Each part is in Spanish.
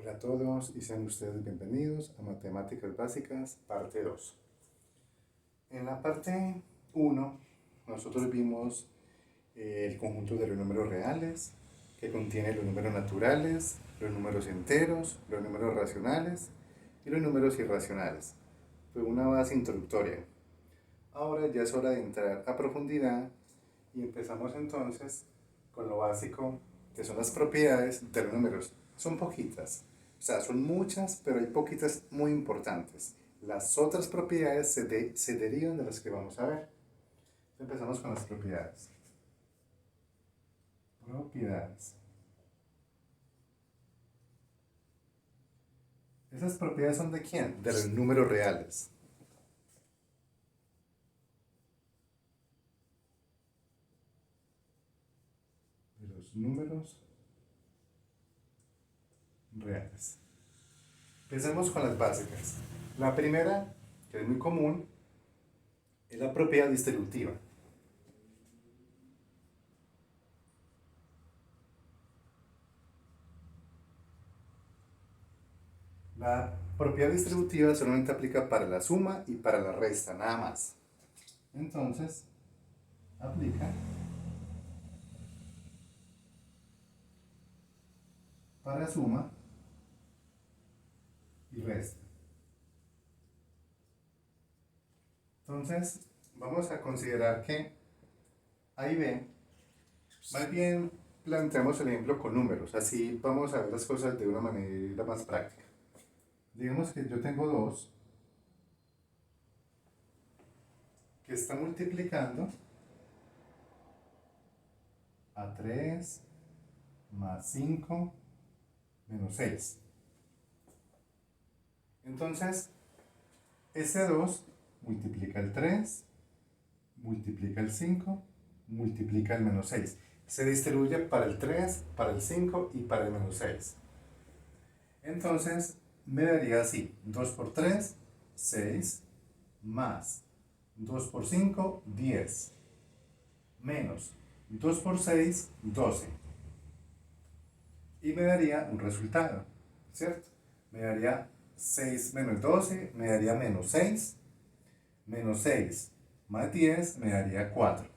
Hola a todos y sean ustedes bienvenidos a Matemáticas Básicas, parte 2. En la parte 1 nosotros vimos el conjunto de los números reales, que contiene los números naturales, los números enteros, los números racionales y los números irracionales. Fue una base introductoria. Ahora ya es hora de entrar a profundidad y empezamos entonces con lo básico, que son las propiedades de los números. Son poquitas, o sea, son muchas, pero hay poquitas muy importantes. Las otras propiedades se derivan de las que vamos a ver. Empezamos con las propiedades. Propiedades. ¿Esas propiedades son de quién? De los números reales. De los números reales. Empecemos con las básicas. La primera, que es muy común, es la propiedad distributiva. La propiedad distributiva solamente aplica para la suma y para la resta, nada más. Entonces, aplica para suma y resta. Entonces, vamos a considerar que A y B, más bien planteamos el ejemplo con números, así vamos a ver las cosas de una manera más práctica. Digamos que yo tengo 2 que están multiplicando a 3 más 5 menos 6. Entonces, ese 2 multiplica el 3, multiplica el 5, multiplica el menos 6. Se distribuye para el 3, para el 5 y para el menos 6. Entonces, me daría así: 2 por 3, 6, más 2 por 5, 10, menos 2 por 6, 12. Y me daría un resultado, ¿cierto? Me daría 6 menos 12, me daría menos 6, menos 6 más 10 me daría 4.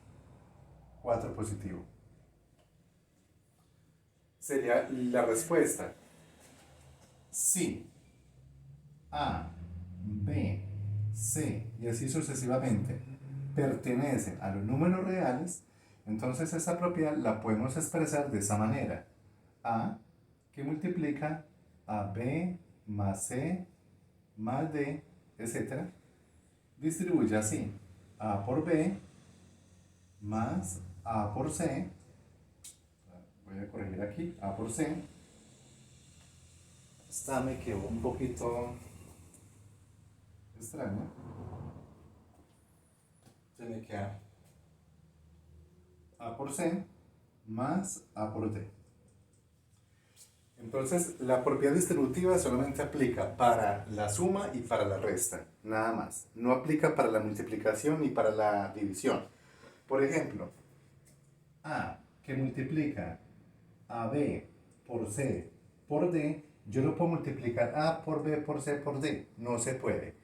4 positivo. Sería la respuesta. Si A, B, C y así sucesivamente pertenecen a los números reales, entonces esa propiedad la podemos expresar de esa manera. A que multiplica a B más C más D, etc. Distribuye así: A por B más A por C. Voy a corregir aquí: A por C. Esta me quedó un poquito extraña. Se me queda A por C más A por D. Entonces, la propiedad distributiva solamente aplica para la suma y para la resta, nada más. No aplica para la multiplicación ni para la división. Por ejemplo, A que multiplica a B por C por D, yo no puedo multiplicar A por B por C por D, no se puede.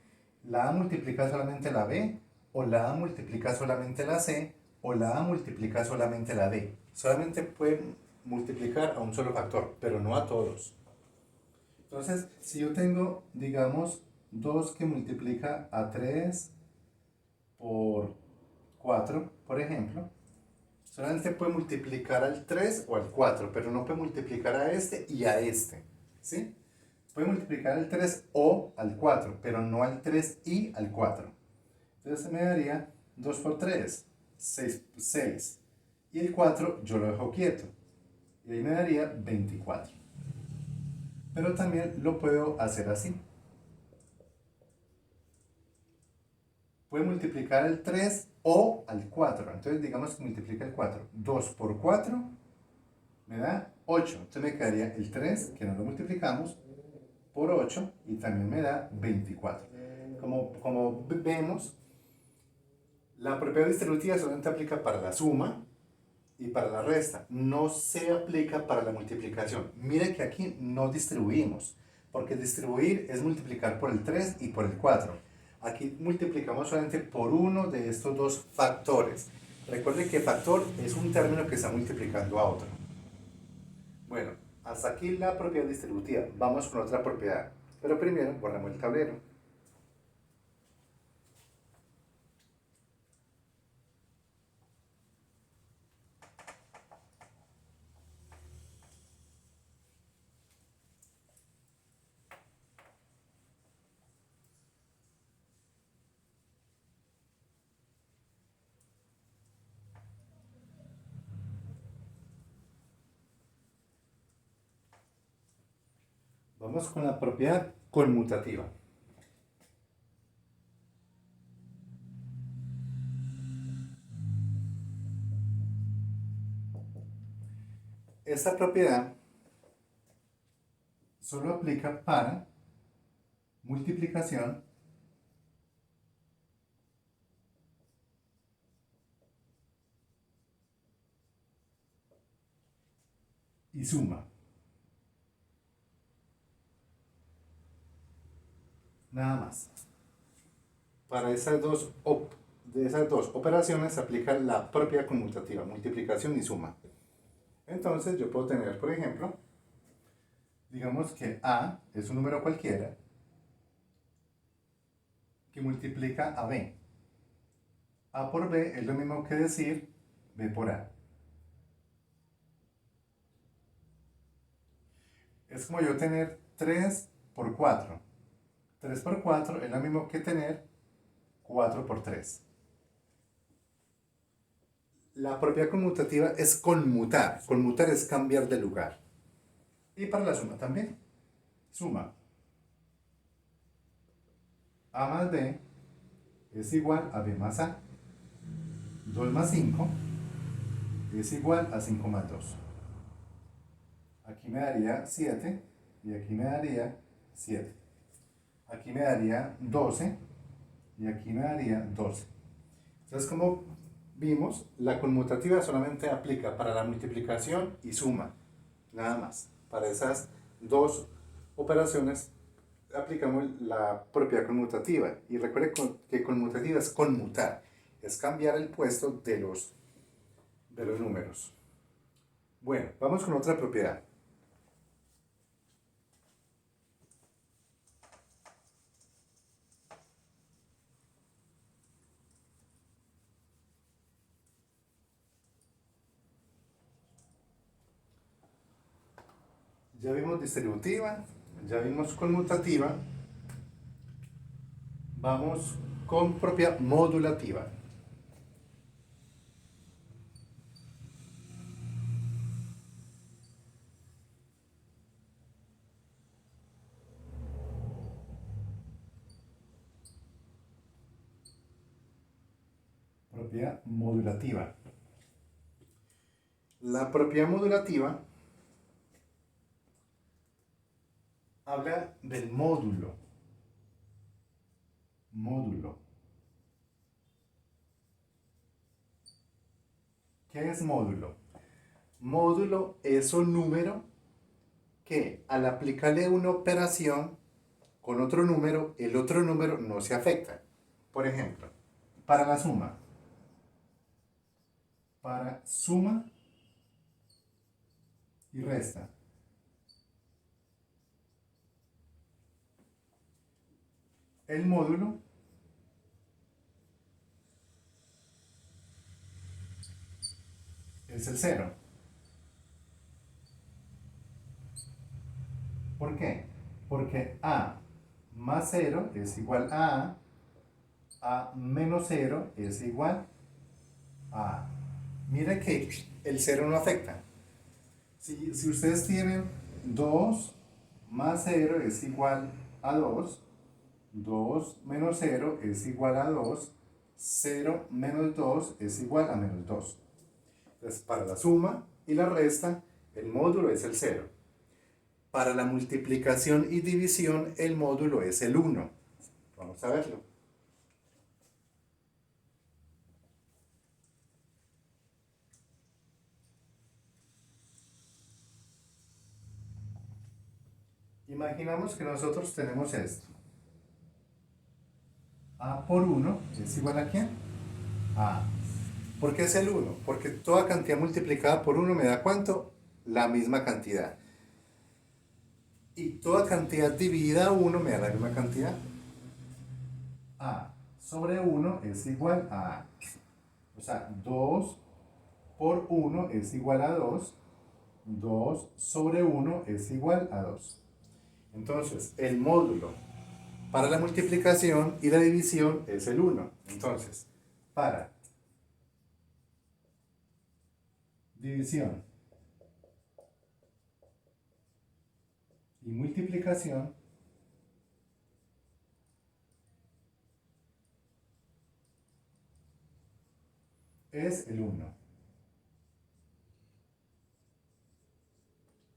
La A multiplica solamente la B, o la A multiplica solamente la C, o la A multiplica solamente la D. Solamente pueden multiplicar a un solo factor, pero no a todos. Entonces, si yo tengo, digamos, 2 que multiplica a 3 por 4, por ejemplo, solamente puede multiplicar al 3 o al 4, pero no puede multiplicar a este y a este, ¿sí? Puede multiplicar al 3 o al 4, pero no al 3 y al 4. Entonces me daría 2 por 3, 6. Y el 4 yo lo dejo quieto. Y ahí me daría 24. Pero también lo puedo hacer así. Puede multiplicar al 3 o al 4. Entonces digamos que multiplica el 4. 2 por 4 me da 8. Entonces me quedaría el 3, que no lo multiplicamos, por 8 y también me da 24. Como vemos, la propiedad distributiva solamente aplica para la suma y para la resta. No se aplica para la multiplicación. Mire que aquí no distribuimos, porque distribuir es multiplicar por el 3 y por el 4. Aquí multiplicamos solamente por uno de estos dos factores. Recuerde que factor es un término que está multiplicando a otro. Bueno, hasta aquí la propiedad distributiva. Vamos con otra propiedad. Pero primero borramos el tablero. Vamos con la propiedad conmutativa. Esta propiedad solo aplica para multiplicación y suma. Nada más. Para de esas dos operaciones se aplica la propiedad conmutativa, multiplicación y suma. Entonces yo puedo tener, por ejemplo, digamos que A es un número cualquiera que multiplica a B. A por B es lo mismo que decir B por A. Es como yo tener 3 por 4. 3 por 4 es lo mismo que tener 4 por 3. La propiedad conmutativa es conmutar. Conmutar es cambiar de lugar. Y para la suma también. Suma. A más B es igual a B más A. 2 más 5 es igual a 5 más 2. Aquí me daría 7 y aquí me daría 7. Aquí me daría 12 y aquí me daría 12. Entonces, como vimos, la conmutativa solamente aplica para la multiplicación y suma, nada más. Para esas dos operaciones aplicamos la propiedad conmutativa. Y recuerde que conmutativa es conmutar, es cambiar el puesto de los números. Bueno, vamos con otra propiedad. Ya vimos distributiva, ya vimos conmutativa. Vamos con propiedad modulativa. Propiedad modulativa. La propiedad modulativa habla del módulo. Módulo. ¿Qué es módulo? Módulo es un número que al aplicarle una operación con otro número, el otro número no se afecta. Por ejemplo, para la suma. Para suma y resta. El módulo es el 0. ¿Por qué? Porque A más 0 es igual a menos 0 es igual a A. Mira que el 0 no afecta. Si ustedes tienen 2 más 0 es igual a 2, 2 menos 0 es igual a 2, 0 menos 2 es igual a menos 2. Entonces, para la suma y la resta, el módulo es el 0. Para la multiplicación y división, el módulo es el 1. Vamos a verlo. Imaginamos que nosotros tenemos esto. A por 1 es igual a ¿quién? A. ¿Por qué es el 1? Porque toda cantidad multiplicada por 1 me da ¿cuánto? La misma cantidad. Y toda cantidad dividida a 1 me da la misma cantidad. A sobre 1 es igual a A. O sea, 2 por 1 es igual a 2. 2 sobre 1 es igual a 2. Entonces, el módulo para la multiplicación y la división es el 1. Entonces, para división y multiplicación es el 1.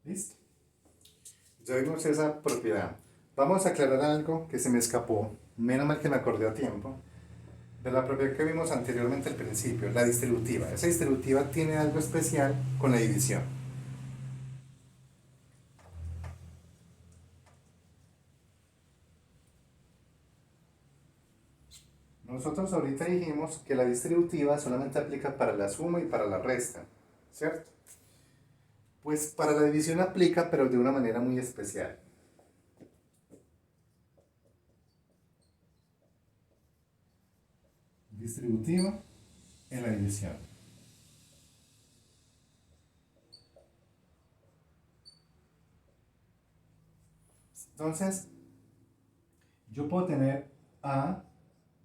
¿Listo? Ya vimos esa propiedad. Vamos a aclarar algo que se me escapó, menos mal que me acordé a tiempo, de la propiedad que vimos anteriormente al principio, la distributiva. Esa distributiva tiene algo especial con la división. Nosotros ahorita dijimos que la distributiva solamente aplica para la suma y para la resta, ¿cierto? Pues para la división aplica, pero de una manera muy especial. Distributiva en la división. Entonces, yo puedo tener A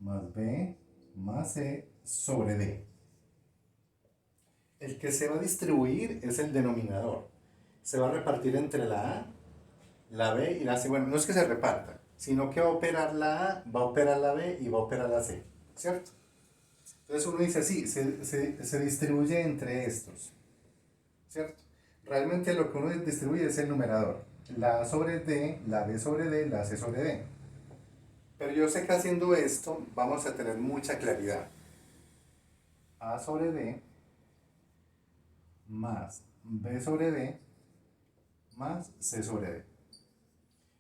más B más C sobre D. El que se va a distribuir es el denominador. Se va a repartir entre la A, la B y la C. Bueno, no es que se reparta, sino que va a operar la A, va a operar la B y va a operar la C, ¿cierto? Entonces uno dice, sí, se distribuye entre estos, ¿cierto? Realmente lo que uno distribuye es el numerador. La A sobre D, la B sobre D, la C sobre D. Pero yo sé que haciendo esto vamos a tener mucha claridad. A sobre D más B sobre D más C sobre D.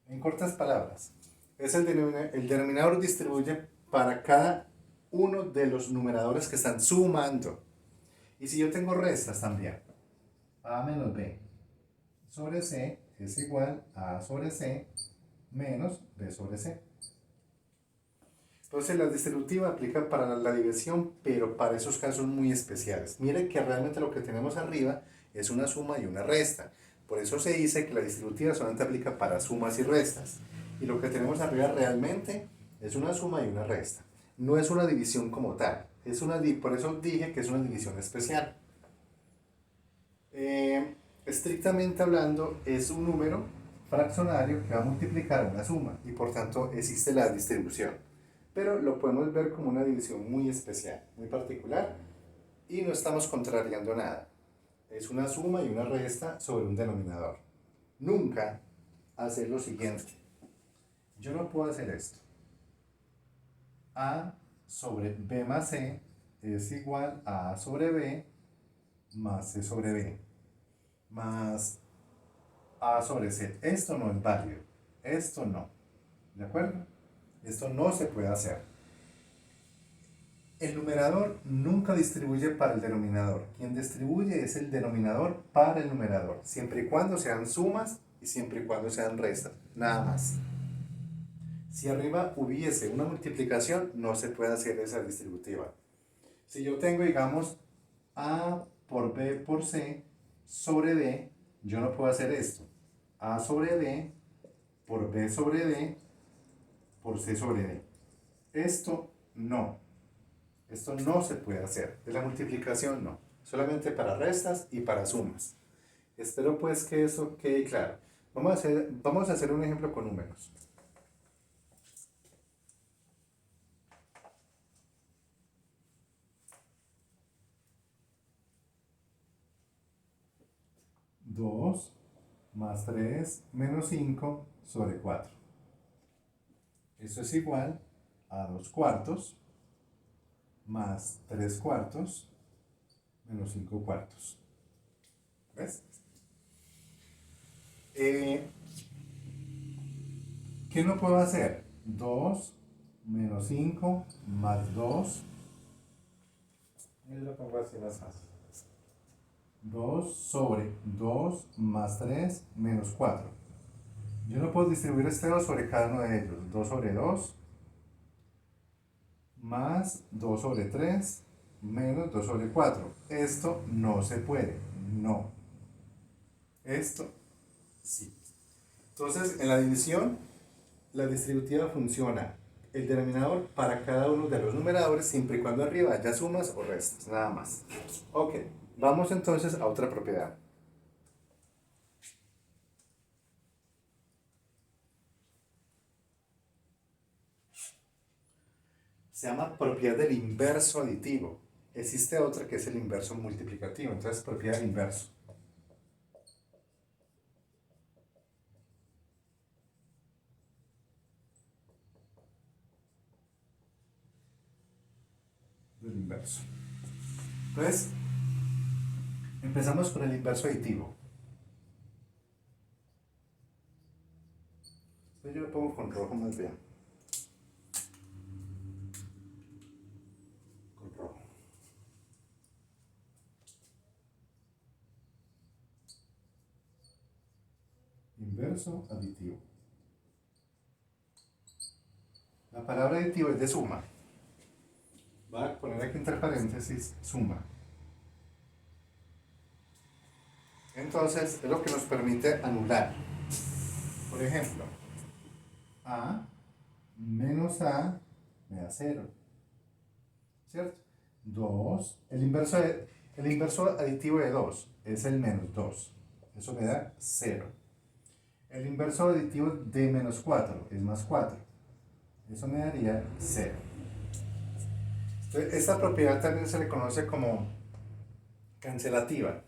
En cortas palabras, es el denominador distribuye para cada uno de los numeradores que están sumando. Y si yo tengo restas también, A menos B sobre C es igual a sobre C menos B sobre C. Entonces la distributiva aplica para la división, pero para esos casos muy especiales. Mire que realmente lo que tenemos arriba es una suma y una resta. Por eso se dice que la distributiva solamente aplica para sumas y restas. Y lo que tenemos arriba realmente es una suma y una resta. No es una división como tal. Por eso dije que es una división especial. Estrictamente hablando, es un número fraccionario que va a multiplicar una suma y por tanto existe la distribución. Pero lo podemos ver como una división muy especial, muy particular y no estamos contrariando nada. Es una suma y una resta sobre un denominador. Nunca hacer lo siguiente. Yo no puedo hacer esto. A sobre B más C es igual a A sobre B más C sobre B más A sobre C. Esto no es válido. Esto no. ¿De acuerdo? Esto no se puede hacer. El numerador nunca distribuye para el denominador. Quien distribuye es el denominador para el numerador, siempre y cuando sean sumas y siempre y cuando sean restas. Nada más. Si arriba hubiese una multiplicación, no se puede hacer esa distributiva. Si yo tengo, digamos, A por B por C sobre D, yo no puedo hacer esto. A sobre D por B sobre D por C sobre D. Esto no. Esto no se puede hacer. De la multiplicación no. Solamente para restas y para sumas. Espero pues que eso quede claro. Vamos a hacer un ejemplo con números. Dos más 3 menos 5 sobre 4. Eso es igual a 2 cuartos más 3 cuartos menos 5 cuartos. ¿Ves? ¿Qué no puedo hacer? 2 menos 5 más 2. Y lo pongo así más fácil. 2 sobre 2 más 3 menos 4. Yo no puedo distribuir este 2 sobre cada uno de ellos. 2 sobre 2 más 2 sobre 3 menos 2 sobre 4. Esto no se puede. No. Esto sí. Entonces, en la división, la distributiva funciona el denominador para cada uno de los numeradores siempre y cuando arriba haya sumas o restas, nada más. Ok, vamos entonces a otra propiedad. Se llama propiedad del inverso aditivo. Existe otra que es el inverso multiplicativo, entonces propiedad del inverso. Del inverso. Entonces, empezamos con el inverso aditivo. Entonces yo lo pongo con rojo más bien. Con rojo. Inverso aditivo. La palabra aditivo es de suma. Voy a poner aquí entre paréntesis suma. Entonces es lo que nos permite anular. Por ejemplo, A menos A me da 0. ¿Cierto? 2. El inverso aditivo de 2 es el menos 2. Eso me da 0. El inverso aditivo de menos 4 es más 4. Eso me daría 0. Entonces, esta propiedad también se le conoce como cancelativa.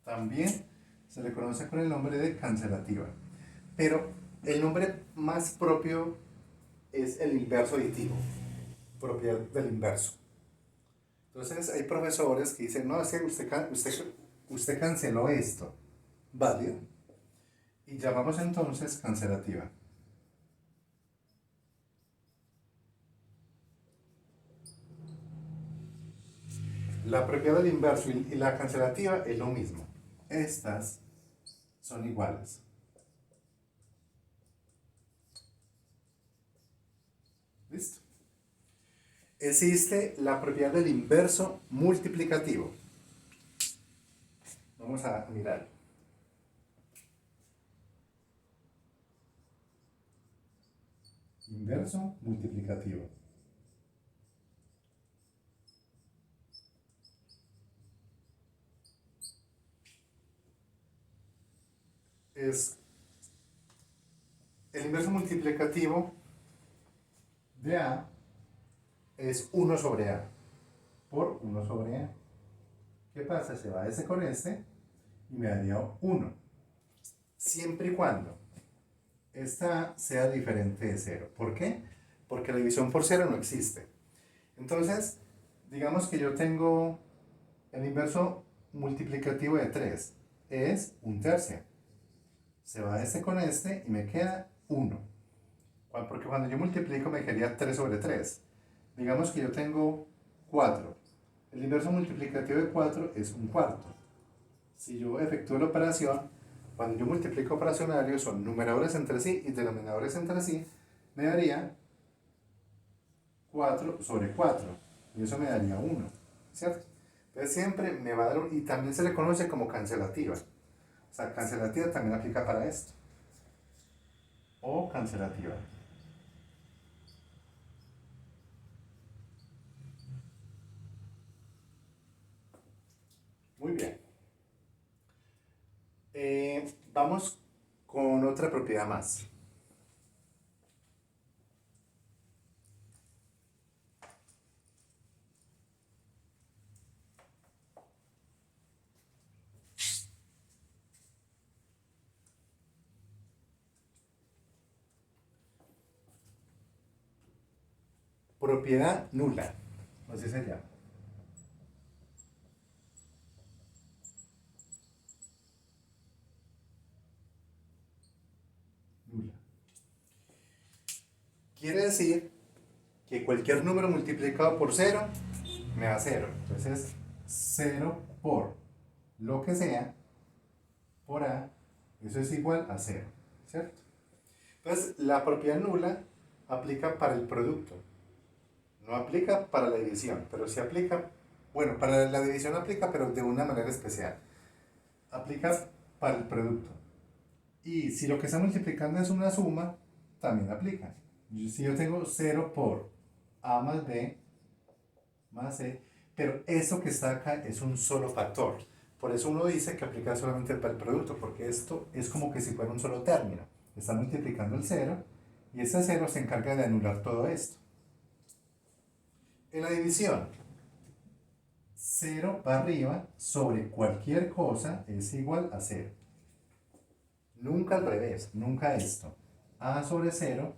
También se le conoce con el nombre de cancelativa. Pero el nombre más propio es el inverso aditivo. Propiedad del inverso. Entonces hay profesores que dicen, no, es que usted canceló esto. Válido. Y llamamos entonces cancelativa. La propiedad del inverso y la cancelativa es lo mismo. Estas son iguales. ¿Listo? Existe la propiedad del inverso multiplicativo. Vamos a mirar. Inverso multiplicativo. Es el inverso multiplicativo de A es 1 sobre A por 1 sobre A. ¿Qué pasa? Se va este con este y me daría 1. Siempre y cuando esta sea diferente de 0. ¿Por qué? Porque la división por 0 no existe. Entonces, digamos que yo tengo el inverso multiplicativo de 3. Es 1/3. Se va este con este y me queda 1. Porque cuando yo multiplico me quedaría 3 sobre 3. Digamos que yo tengo 4. El inverso multiplicativo de 4 es 1/4. Si yo efectúo la operación, cuando yo multiplico operacionarios son numeradores entre sí y denominadores entre sí, me daría 4 sobre 4. Y eso me daría 1. ¿Cierto? Entonces siempre me va a dar, y también se le conoce como cancelativa. O sea, cancelativa también aplica para esto. O cancelativa. Muy bien. Vamos con otra propiedad más. Propiedad nula. Así se llama. Nula. Quiere decir que cualquier número multiplicado por cero me da cero. Entonces, 0 por lo que sea por A, eso es igual a cero, ¿cierto? Entonces, la propiedad nula aplica para el producto. No aplica para la división, pero sí aplica, bueno, para la división aplica, pero de una manera especial. Aplica para el producto. Y si lo que está multiplicando es una suma, también aplica. Si yo tengo 0 por A más B más C, pero eso que está acá es un solo factor. Por eso uno dice que aplica solamente para el producto, porque esto es como que si fuera un solo término. Está multiplicando el 0 y ese 0 se encarga de anular todo esto. En la división, 0 va arriba sobre cualquier cosa es igual a 0. Nunca al revés, nunca esto. A sobre 0,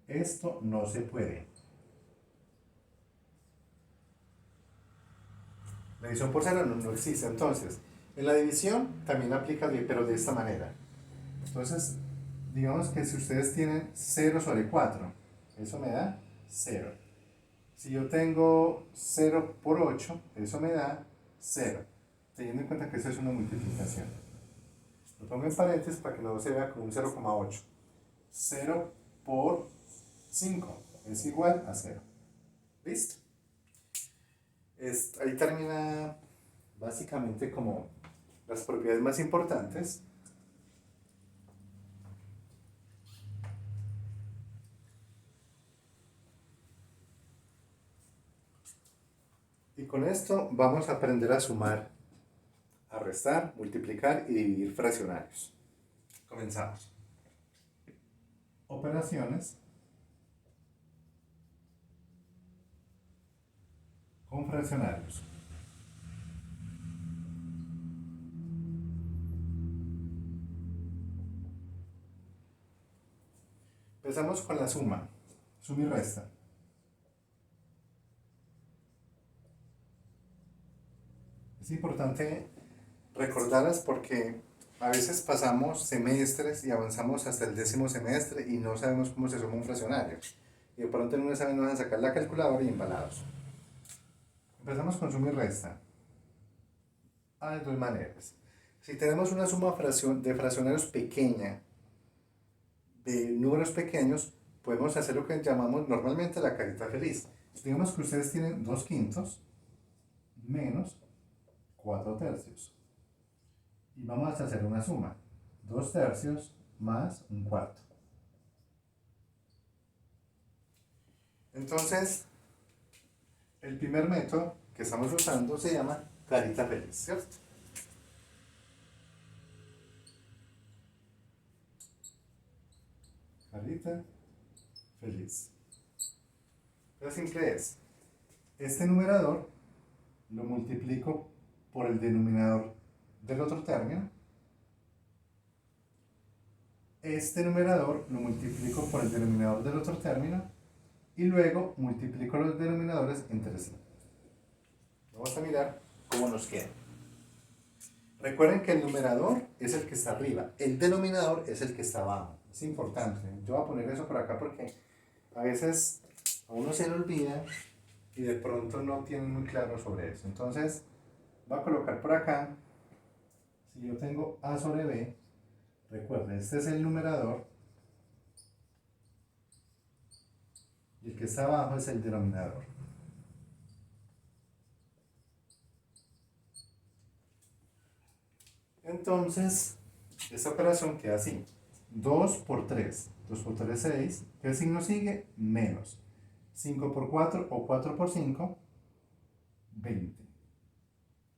esto no se puede. La división por 0 no existe. Entonces, en la división también aplica, pero de esta manera. Entonces, digamos que si ustedes tienen 0 sobre 4, eso me da 0. Si yo tengo 0 por 8, eso me da 0. Teniendo en cuenta que eso es una multiplicación. Lo pongo en paréntesis para que no se vea como un 0,8. 0 por 5 es igual a 0. ¿Listo? Ahí termina básicamente como las propiedades más importantes. Y con esto vamos a aprender a sumar, a restar, multiplicar y dividir fraccionarios. Comenzamos. Operaciones con fraccionarios. Empezamos con la suma y resta. Es importante recordarlas porque a veces pasamos semestres y avanzamos hasta el 10º semestre y no sabemos cómo se suma un fraccionario. Y de pronto en un examen nos van a sacar la calculadora y embalados. Empezamos con suma y resta. Hay dos maneras. Si tenemos una suma de fraccionarios pequeña, de números pequeños, podemos hacer lo que llamamos normalmente la carita feliz. Digamos que ustedes tienen 2/5 menos 4/3. Y vamos a hacer una suma. 2/3 más 1/4. Entonces, el primer método que estamos usando se llama carita feliz, ¿cierto? Carita feliz. Lo simple es, este numerador lo multiplico por el denominador del otro término. Este numerador lo multiplico por el denominador del otro término y luego multiplico los denominadores entre sí. Vamos a mirar cómo nos queda. Recuerden que el numerador es el que está arriba, el denominador es el que está abajo. Es importante. Yo voy a poner eso por acá porque a veces a uno se le olvida y de pronto no tiene muy claro sobre eso. Entonces, voy a colocar por acá, si yo tengo A sobre B, recuerden, este es el numerador y el que está abajo es el denominador. Entonces, esta operación queda así. 2 por 3. 2 por 3 es 6. ¿Qué signo sigue? Menos. 5 por 4 o 4 por 5, 20.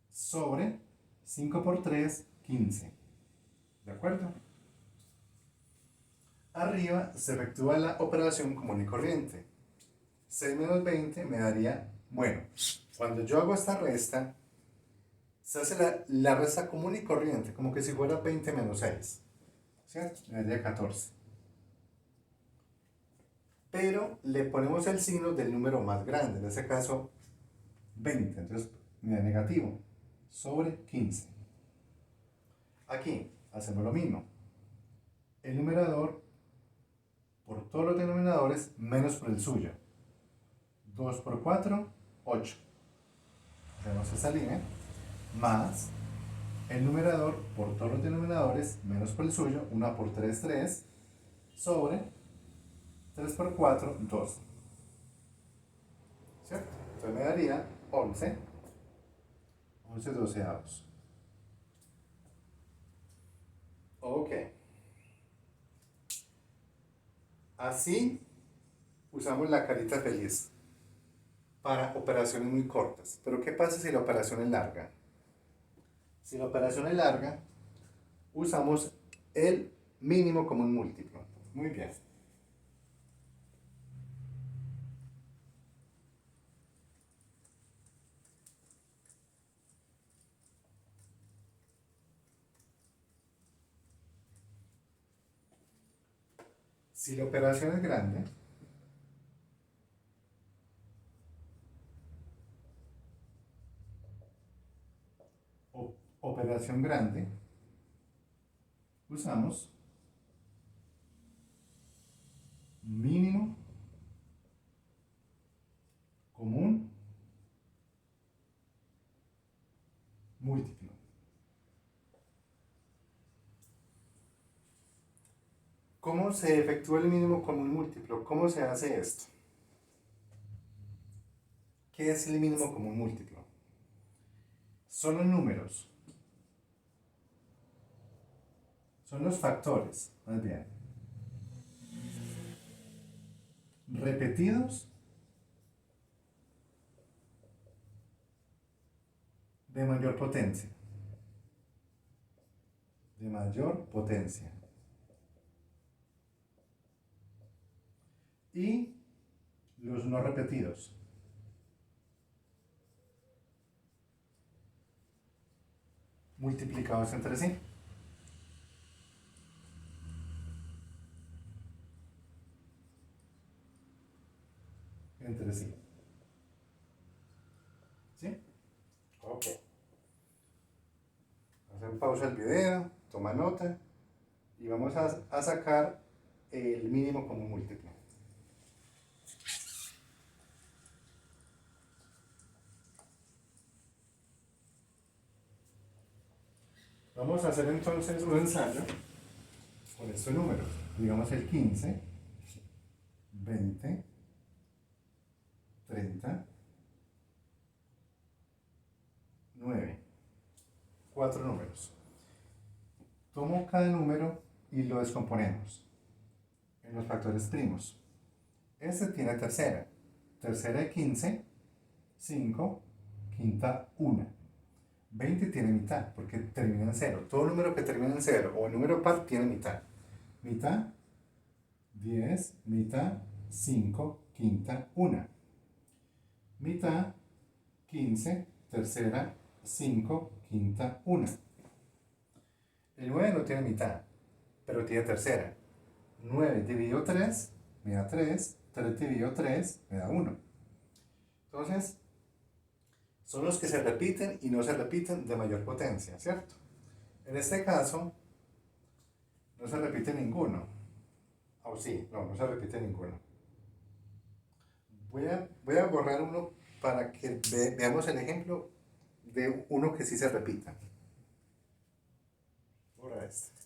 Sobre 5 por 3, 15. ¿De acuerdo? Arriba se efectúa la operación común y corriente. 6 menos 20 me daría, bueno, cuando yo hago esta resta, se hace la resta común y corriente, como que si fuera 20 menos 6. ¿Cierto? Me daría 14. Pero le ponemos el signo del número más grande, en este caso 20, entonces me da negativo, sobre 15. Aquí hacemos lo mismo. El numerador por todos los denominadores menos por el suyo. 2 por 4, 8. Hacemos esta línea, más el numerador por todos los denominadores menos por el suyo, 1 por 3, 3, sobre 3 por 4, 2. ¿Cierto? Entonces me daría 11 doceavos. Ok. Así usamos la carita feliz para operaciones muy cortas. Pero ¿qué pasa si la operación es larga? Si la operación es larga, usamos el mínimo común múltiplo. Muy bien. Si la operación es grande, operación grande, usamos mínimo común múltiplo. ¿Cómo se efectúa el mínimo común múltiplo? ¿Cómo se hace esto? ¿Qué es el mínimo común múltiplo? Son los números, son los factores, más bien, repetidos de mayor potencia. De mayor potencia. Y los no repetidos. Multiplicados entre sí. Entre sí. ¿Sí? Ok. Hacer pausa el video, toma nota y vamos a sacar el mínimo común múltiplo. Vamos a hacer entonces un ensayo con estos números. Digamos el 15, 20, 30, 9. 4 números. Tomo cada número y lo descomponemos en los factores primos. Este tiene tercera. Tercera de 15, 5, quinta 1. 20 tiene mitad, porque termina en 0. Todo número que termina en 0 o en número par tiene mitad. Mitad, 10, mitad, 5, quinta 1. Mitad, 15, tercera, 5, quinta 1. El 9 no tiene mitad, pero tiene tercera. 9 dividido 3 me da 3, 3 dividido 3 me da 1. Entonces, son los que se repiten y no se repiten de mayor potencia, ¿cierto? En este caso, no se repite ninguno. O sí, no se repite ninguno. Voy a borrar uno para que veamos el ejemplo de uno que sí se repita. Borra este.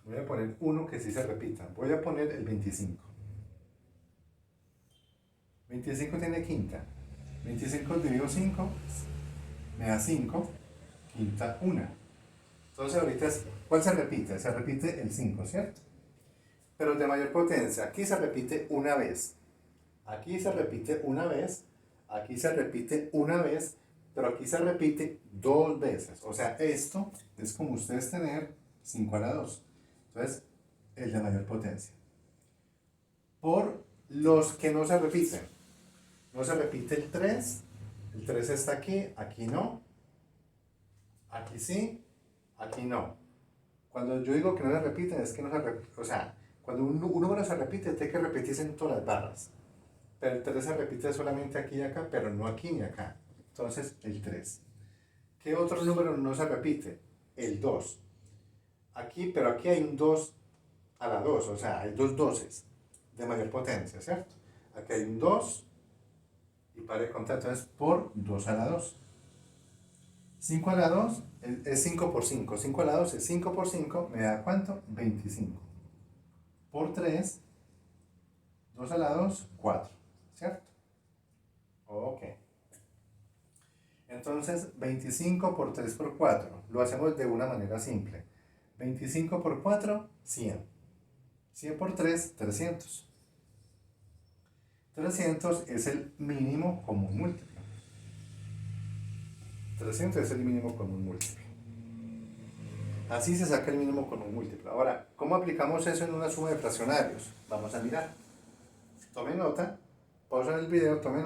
Voy a poner uno que sí se repita. Voy a poner el 25. 25 tiene quinta. 25 dividido 5 me da 5, quinta 1. Entonces ahorita, ¿cuál se repite? Se repite el 5, ¿cierto? Pero de mayor potencia. Aquí se repite una vez. Aquí se repite una vez. Aquí se repite una vez. Pero aquí se repite 2 veces. O sea, esto es como ustedes tener 5 a la 2. Entonces, el de mayor potencia. Por los que no se repiten. No se repite el 3. El 3 está aquí. Aquí no. Aquí sí. Aquí no. Cuando yo digo que no se repiten, es que no se repiten. O sea, cuando un número se repite, tiene que repetirse en todas las barras. Pero el 3 se repite solamente aquí y acá, pero no aquí ni acá. Entonces, el 3. ¿Qué otro número no se repite? El 2. aquí, pero aquí hay un 2 a la 2, o sea, hay dos doses de mayor potencia, ¿cierto? Aquí hay un 2 y para de contar, entonces por 2 a la 2. 5 a la 2 es 5 por 5. 5 a la 2 es 5 por 5, me da ¿cuánto? 25. Por 3, 2 a la 2, 4, ¿cierto? Ok. Entonces, 25 por 3 por 4. Lo hacemos de una manera simple. 25 por 4, 100. 100 por 3, 300. 300 es el mínimo común múltiplo. 300 es el mínimo común múltiplo. Así se saca el mínimo común múltiplo. Ahora, ¿cómo aplicamos eso en una suma de fraccionarios? Vamos a mirar. Tome nota, pausa el video, tome nota.